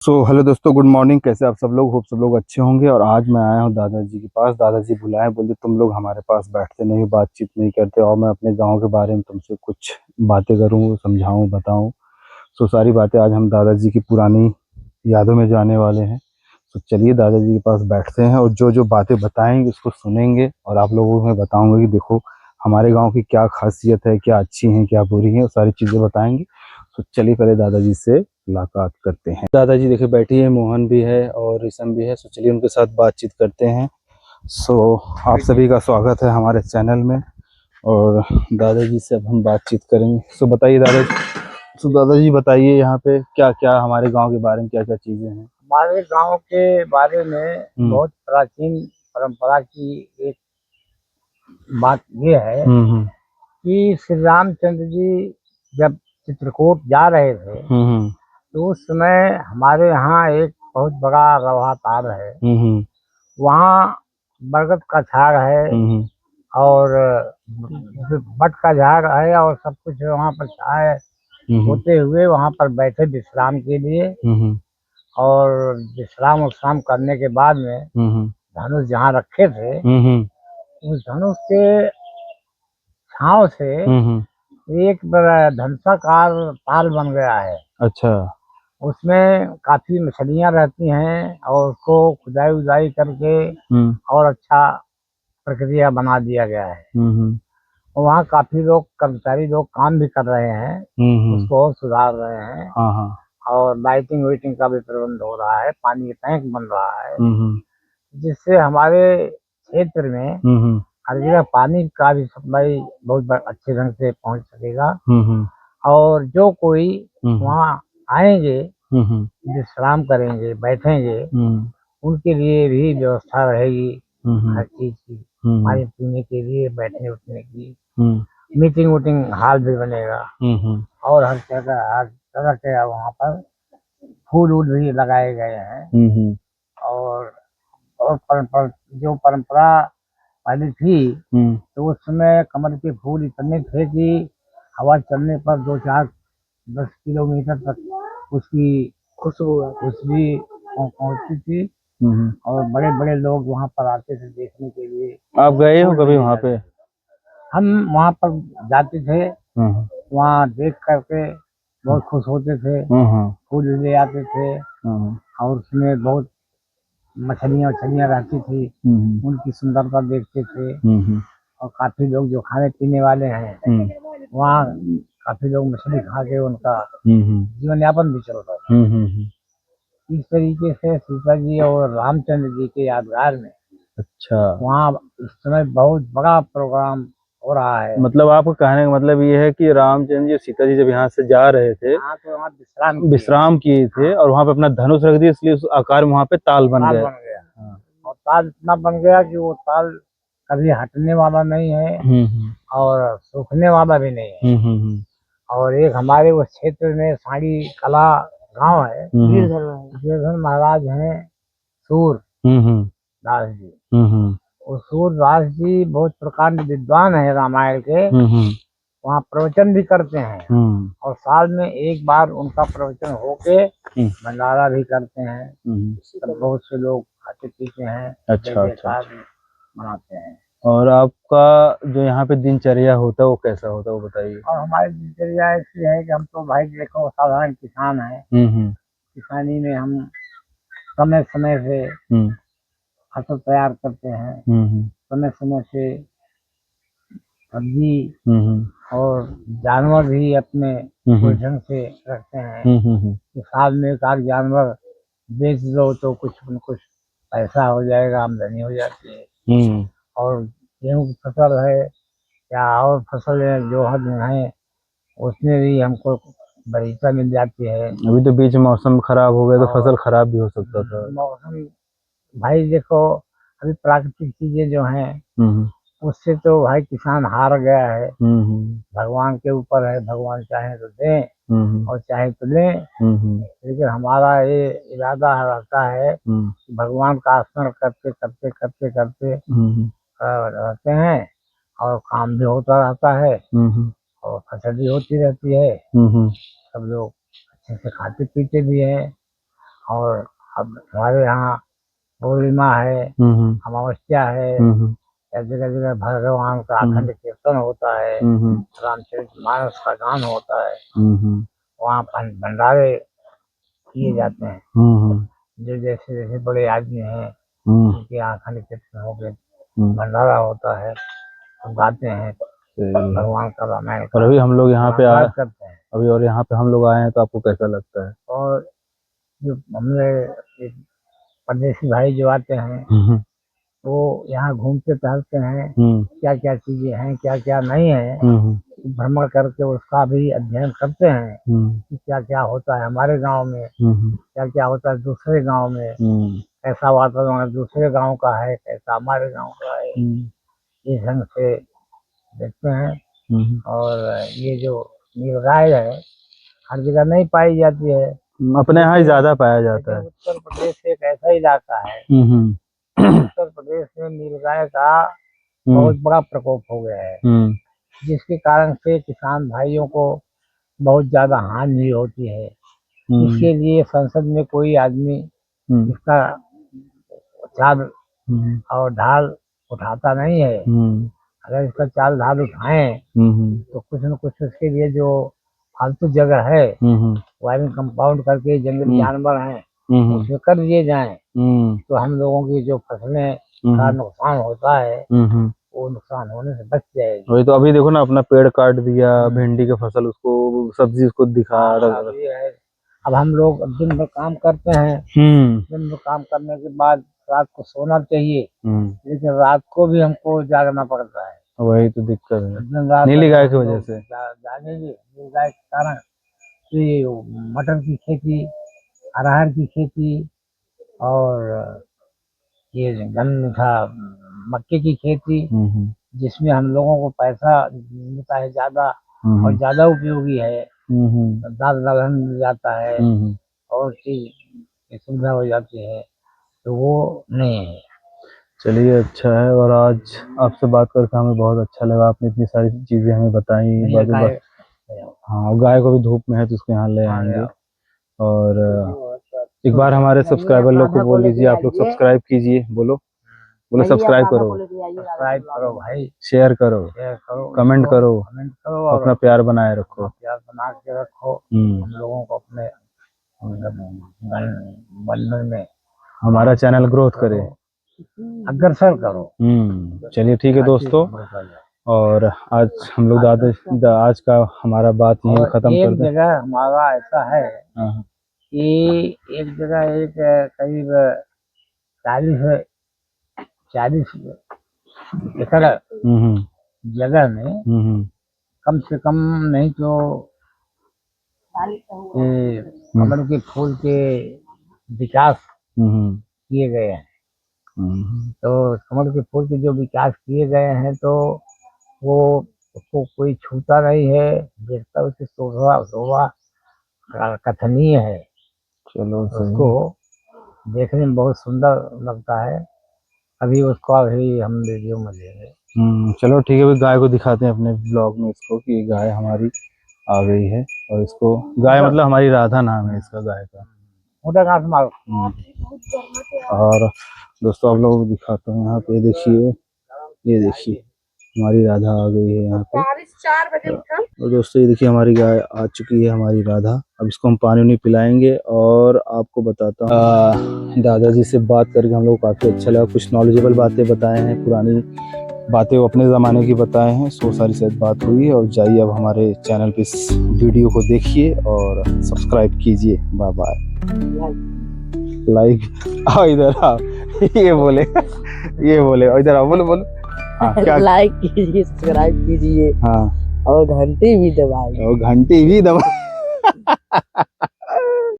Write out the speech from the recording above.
Hello दोस्तों, good morning. कैसे आप सब लोग? होप सब लोग अच्छे होंगे। और आज मैं आया हूँ दादाजी के पास। दादाजी बुलाए, बोले तुम लोग हमारे पास बैठते नहीं, बातचीत नहीं करते, और मैं अपने गांव के बारे में तुमसे कुछ बातें करूँ, समझाऊँ, बताऊँ। सारी बातें आज हम दादाजी की पुरानी यादों में जाने वाले हैं। तो चलिए दादाजी के पास बैठते हैं, और जो जो बातें बताएंगे उसको सुनेंगे, और आप लोगों को मैं बताऊंगा कि देखो हमारे गांव की क्या खासियत है, क्या अच्छी है, क्या बुरी है, वो सारी चीज़ें बताएंगे। तो चलिए पहले दादाजी से मुलाकात करते हैं। दादाजी देखिए बैठी है, मोहन भी है और रिशम भी है। चलिए उनके साथ बातचीत करते हैं। आप सभी का स्वागत है हमारे चैनल में। और दादाजी से अब हम बातचीत करेंगे। बताइए दादाजी। दादाजी बताइए यहाँ पे क्या क्या हमारे गांव के बारे में क्या क्या चीजें हैं। हमारे गांव के बारे में हम्म बहुत प्राचीन परंपरा की एक बात ये है हम्म कि श्री रामचंद्र जी जब चित्रकूट जा रहे थे हम्म तो उस समय हमारे यहाँ एक बहुत बड़ा रवा ताल है। हम्म वहाँ बरगद का झाड़ है हम्म और बट का झाड़ है और सब कुछ वहाँ पर छाए हम्म होते हुए वहाँ पर बैठे विश्राम के लिए। हम्म और विश्राम उश्राम करने के बाद में हम्म धनुष जहाँ रखे थे हम्म उस धनुष के छांव से हम्म एक बड़ा धनुषाकार ताल बन गया है। अच्छा। उसमें काफी मछलियां रहती हैं और उसको खुदाई उदाई करके हम्म और अच्छा प्रक्रिया बना दिया गया है। हम्म और वहाँ काफी लोग कर्मचारी लोग काम भी कर रहे हैं, हम्म उसको और सुधार रहे हैं। हाँ हाँ। और लाइटिंग वाइटिंग का भी प्रबंध हो रहा है, पानी का टैंक बन रहा है हम्म जिससे हमारे क्षेत्र में हम्म हर जगह पानी का भी सप्लाई बहुत अच्छे ढंग से पहुंच सकेगा। हम्म और जो कोई हम्म वहाँ आएंगे हम्म विश्राम करेंगे बैठेंगे हम्म उनके लिए भी व्यवस्था रहेगी हम्म हर चीज की, हम्म खाने पीने के लिए, बैठने उठने की। हम्म मीटिंग वूटिंग हॉल भी बनेगा हम्म और हर तरह के वहाँ पर फूल वूल भी लगाए गए हैं। हम्म और परंपरा जो परंपरा पहले थी हम्म तो उस समय कमल के फूल इतने थे कि हवा चलने पर 2 4 10 किलोमीटर तक उसकी खुशबू पहुंचती थी। हम्म और बड़े बड़े लोग वहाँ पर आते थे देखने के लिए। आप गए हो फूल भी कभी ले वहाँ पे? जाते थे। हम वहाँ पर जाते थे, हम्म वहाँ देख करके बहुत खुश होते थे, हम्म फूल भी ले आते थे। हम्म और उसमें बहुत मछलियाँ वछलियाँ रहती थी, हम्म उनकी सुंदरता देखते थे। हम्म और काफी लोग जो खाने पीने वाले हैं वहाँ काफी लोग मछली खा के उनका जीवन यापन भी चल रहा था। हम्म। इस तरीके से सीता जी और रामचंद्र जी के यादगार में अच्छा। वहाँ इस समय बहुत बड़ा प्रोग्राम हो रहा है। मतलब आपको कहने का मतलब ये है कि रामचंद्र जी और सीता जी जब यहाँ से जा रहे थे, हाँ तो वहाँ विश्राम किए। विश्राम किए थे, हाँ, और वहां पे अपना धनुष रख दिया, इसलिए उस आकार में वहां पे ताल बन ताल गए। बन गया। हाँ। और ताल इतना बन गया कि वो ताल कभी हटने वाला नहीं है हम्म और सूखने वाला भी नहीं है। हम्म और एक हमारे उस क्षेत्र में साड़ी कला गांव है, वीरधन महाराज हैं सूर हम्म दास जी। हम्म वो सूर दास जी बहुत प्रकांड विद्वान है रामायण के। हम्म वहाँ प्रवचन भी करते हैं हम्म और साल में एक बार उनका प्रवचन होके हम्म भंडारा भी करते हैं। हम्म। तब बहुत से लोग खाते पीते हैं, अच्छा जय अच्छा जयकार अच्छा। मनाते हैं। और आपका जो यहाँ पे दिनचर्या होता है वो कैसा होता है, वो बताइए। और हमारी दिनचर्या ऐसी है कि हम तो भाई देखो साधारण किसान हैं। हम्म। किसानी में हम समय समय से हम्म फसल तैयार करते हैं, हम्म समय समय से सब्जी हम्म और जानवर भी अपने हम्म कोई ढंग से रखते हैं हम्म कि साल में एक आध जानवर बेच दो तो कुछ न कुछ पैसा हो जाएगा, आमदनी हो जाती है। हम्म और गेहूँ की फसल है या और फसल जो है उसमें भी हमको बगीचा मिल जाती है। अभी तो बीच मौसम खराब हो गया तो फसल और खराब भी हो सकता था। मौसम भाई देखो अभी प्राकृतिक चीजें जो हैं हम्म उससे तो भाई किसान हार गया है। हम्म भगवान के ऊपर है, भगवान चाहे तो दें हम्म और चाहे तो लें। हम्म लेकिन हमारा ये इरादा रहता है हम्म कि भगवान का स्मरण करते करते करते करते हम्म रहते हैं और काम भी होता रहता है हम्म और फसल भी होती रहती है। हम्म सब लोग अच्छे से खाते पीते भी हैं और अब हमारे यहाँ पूर्णिमा है, अमावस्या है, या जगह जगह भगवान का अखंड कीर्तन होता है, रामचरितमानस का गान होता है, वहाँ भंडारे किए जाते हैं। जो जैसे जैसे बड़े आदमी हैं उनके यहाँ अखंड कीर्तन हो गए, भंडारा होता है, हम गाते हैं भगवान का रामायण। और अभी हम लोग यहाँ पे आए करते हैं अभी, और यहाँ पे हम लोग आए हैं तो आपको कैसा लगता है? और जो हमने परदेसी भाई जो आते हैं वो यहाँ घूमते टहलते हैं, क्या क्या चीजें हैं क्या क्या नहीं है, भ्रमण करके उसका भी अध्ययन करते हैं कि क्या क्या होता है हमारे गांव में, क्या क्या होता है दूसरे गांव में, कैसा वातावरण दूसरे गांव का है, कैसा हमारे गांव का है, इस ढंग से देखते हैं। और ये जो नीलगाय है हर जगह नहीं पाई जाती है, अपने यहाँ ही ज्यादा पाया जाता है। उत्तर प्रदेश एक ऐसा इलाका है, उत्तर प्रदेश में नीलगाय का बहुत बड़ा प्रकोप हो गया है, जिसके कारण से किसान भाइयों को बहुत ज्यादा हानि होती है। इसके लिए संसद में कोई आदमी इसका चाल और ढाल उठाता नहीं है। अगर इसका चाल ढाल उठाएं तो कुछ न कुछ उसके लिए जो फालतू जगह है वायरिंग कंपाउंड करके जंगली जानवर हैं उसमें कर दिए जाएं तो हम लोगों की जो फसलें का नुकसान होता है वो नुकसान होने से बच जाएगी। वही तो अभी देखो ना, अपना पेड़ काट दिया, भिंडी की फसल उसको सब्जी उसको दिखा रहा है। अब हम लोग दिन भर काम करते हैं, दिन भर काम करने के बाद रात को सोना चाहिए, लेकिन रात को भी हमको जागना पड़ता है। वही तो दिक्कत है नीली गाय की वजह से। नीली गाय के कारण ये मटर की खेती, अरहर की खेती और ये गन्ना था मक्के की खेती, जिसमें हम लोगों को पैसा मिलता है ज्यादा और ज्यादा उपयोगी है, दाल दलहन मिल जाता है और चीज की सुविधा हो जाती है, तो वो नहीं है। चलिए अच्छा है, और आज आपसे बात करके हमें बहुत अच्छा लगा, आपने इतनी सारी चीजें हमें बताई। हाँ, गाय को भी धूप में है तो उसको यहाँ ले आएंगे। और एक बार हमारे सब्सक्राइबर लोग को बोल लीजिए, आप लोग सब्सक्राइब कीजिए, बोलो सब्सक्राइब करो, सब्सक्राइब करो भाई, शेयर करो, कमेंट करो, अपना प्यार बनाए रखो, प्यार बना के रखो, हम लोगों को अपने बंधन में हमारा चैनल ग्रोथ करे, अग्रसर करो। चलिए ठीक है दोस्तों, और आज हम लोग आज का हमारा बात यही खत्म कर दें। एक जगह हमारा ऐसा है कि एक जगह एक करीब 40 एकड़ जगह में कम से कम नहीं तो कमल के फूल के विकास किए गए हैं। तो कमल के फूल के जो विकास किए गए हैं तो वो उसको कोई छूता नहीं है, देखता उसकी शोभा कथनीय है। चलो उसको देखने में बहुत सुंदर लगता है, अभी उसको अभी हम वीडियो में देंगे। चलो ठीक है, अभी गाय को दिखाते हैं अपने ब्लॉग में इसको कि गाय हमारी आ गई है, और इसको गाय मतलब हमारी राधा नाम है इसका गाय का। और दोस्तों आप लोग दिखाता हूँ यहाँ पे, ये देखिए हमारी राधा आ गई है यहाँ पे। 4 बजे उठा। और दोस्तों ये देखिए हमारी गाय आ चुकी है, हमारी राधा। अब इसको हम पानी नहीं पिलाएंगे। और आपको बताता हूँ, दादाजी से बात करके हम लोग काफ़ी अच्छा लगा, कुछ नॉलेजेबल बातें बताए हैं, पुरानी बातें वो अपने ज़माने की बताए हैं, सो सारी शायद बात हुई है। और जाइए अब हमारे चैनल पे इस वीडियो को देखिए और सब्सक्राइब कीजिए। बाय बाय, लाइक आओ इधर आओ, ये बोले इधर आओ, बोलो हाँ, क्या लाइक कीजिए, सब्सक्राइब कीजिए, हाँ, और घंटी भी दबाइए, और घंटी भी दबा